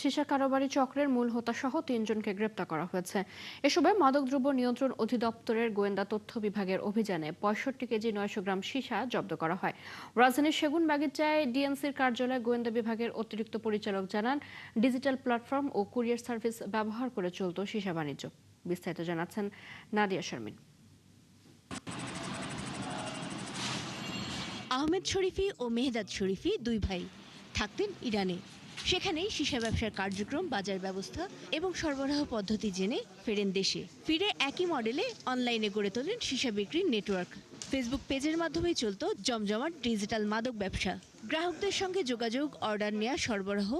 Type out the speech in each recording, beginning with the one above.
সীসা কারবারি চক্রের মূল হোতাসহ ৩ জনকে গ্রেপ্তার করা হয়েছে। এসবে মাদকদ্রব্য নিয়ন্ত্রণ অধিদপ্তরের গোয়েন্দা তথ্য বিভাগের অভিযানে ৬৫ কেজি ৯০০ গ্রাম সীসা জব্দ করা হয়। রাজধানীর সেগুনবাগিচায় ডিএনসির কার্যালয়ে গোয়েন্দা বিভাগের অতিরিক্ত পরিচালক জানান, ডিজিটাল প্ল্যাটফর্ম ও কুরিয়ার সার্ভিস ব্যবহার করে চলত সীসা বাণিজ্য। বিস্তারিত জানাচ্ছেন নাদিয়া শারমিন। আহমেদ শরীফী ও মেহদাদ শরীফী দুই ভাই থাকতেন ইরানে। সেখানেই সীসা ব্যবসার কার্যক্রম, বাজার ব্যবস্থা এবং সরবরাহ পদ্ধতি জেনে ফেরেন দেশে। ফিরে একই মডেলে অনলাইনে গড়ে তোলেন সীসা বিক্রির নেটওয়ার্ক। ফেসবুক পেজের মাধ্যমেই চলত জমজমাট ডিজিটাল মাদক ব্যবসা। গ্রাহকদের সঙ্গে যোগাযোগ, অর্ডার নেওয়া, সরবরাহ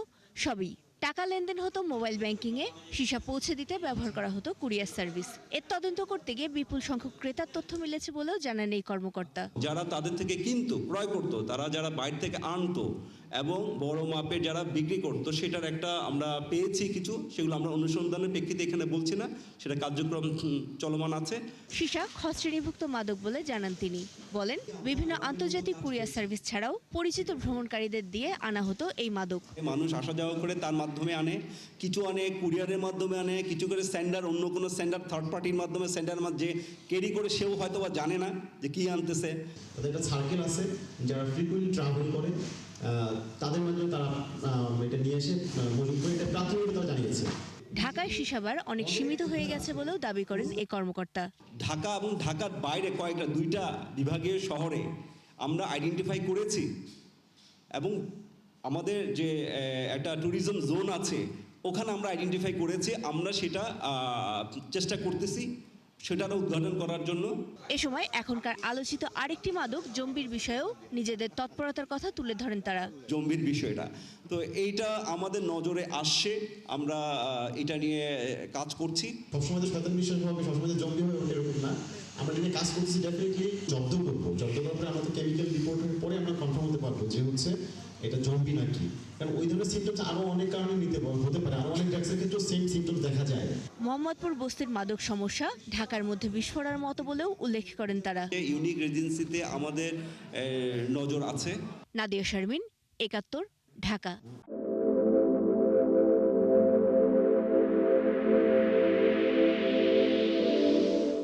সবই। টাকা লেনদেন হতো মোবাইল ব্যাংকিংয়ে, সীসা পৌঁছে দিতে ব্যবহার করা হতো কুরিয়ার সার্ভিস। এর তদন্ত করতে গিয়ে বিপুল সংখ্যক ক্রেতার তথ্য মিলেছে বলেও জানান এই কর্মকর্তা। যারা তাদের থেকে কিনতো, ক্রয় করতো, তারা যারা বাইরে থেকে আনতো এবং বড় মাপে যারা বিক্রি করতো, সেটার একটা আমরা পেয়েছি কিছু, সেগুলো আমরা অনুসন্ধানের প্রেক্ষিতে এখানে বলছি না, সেটা কার্যক্রম চলমান আছে। সীসা খ শ্রেণীভুক্ত মাদক বলে জানান তিনি। বলেন, বিভিন্ন আন্তর্জাতিক কুরিয়ার সার্ভিস ছাড়াও পরিচিত ভ্রমণকারীদের দিয়ে আনা হতো এই মাদক। মানুষ আসা যাওয়া করে তার মাধ্যমে আনে, কিছু আনে কুরিয়ারের মাধ্যমে আনে, কিছু করে সেন্ডার, অন্য কোনো সেন্ডার থার্ড পার্টির মাধ্যমে সেন্ডার যে ক্যারি করে সেও হয়তো বা জানে না যে কি আনতেছে। তাদের একটা সার্কেল আছে, যারা ফ্রিকুয়েন্টলি ট্রাভেল করে তাদের মাধ্যমে তারা এটা নিয়ে এসে মজুত করে এটা প্রাথমিকভাবে তারা জানিয়েছে। ঢাকায় সীসাবার অনেক সীমিত হয়ে গেছে বলেও দাবি করেন এই কর্মকর্তা। ঢাকা এবং ঢাকার বাইরে দুইটা বিভাগীয় শহরে আমরা আইডেন্টিফাই করেছি এবং আমাদের যে একটা ট্যুরিজম জোন আছে ওখানে আমরা আইডেন্টিফাই করেছি। আমরা সেটা চেষ্টা করতেছি সেটারও উদ্ঘাটন করার জন্য। এ সময় এখনকার আলোচিত আরেকটি মাদক জম্বির বিষয়েও নিজেদের তৎপরতার কথা তুলে ধরেন তারা। জম্বির বিষয়টা তো এইটা আমাদের নজরে আসছে, আমরা এটা নিয়ে কাজ করছি। সবসময় তো শয়তান বিশ্বাস হবে, সবসময় তো জম্বি হবে এরকম না। আমরা যদি কাজ করতেছি ডেফিনেটলি জব্দ করবো। জব্দ করার পরে আমাদের কেমিক্যাল রিপোর্টের পরে আমরা কনফার্ম হতে পারবো যে হচ্ছে এটা জম্বি নাকি। কারণ ওই ধরনের সিমটমস আরও অনেক কারণে হতে পারে, আরও অনেক ড্রাগসের ক্ষেত্রেও সেম সিমটমস দেখা যায়। মোহাম্মদপুর বস্তির মাদক সমস্যা ঢাকার মধ্যে বিস্ফোরণের মতো বলেও উল্লেখ করেন তারা। ইউনিক রেজেন্সিতে আমাদের নজর আছে। নাদিয়া শারমিন, ৭১, ঢাকা।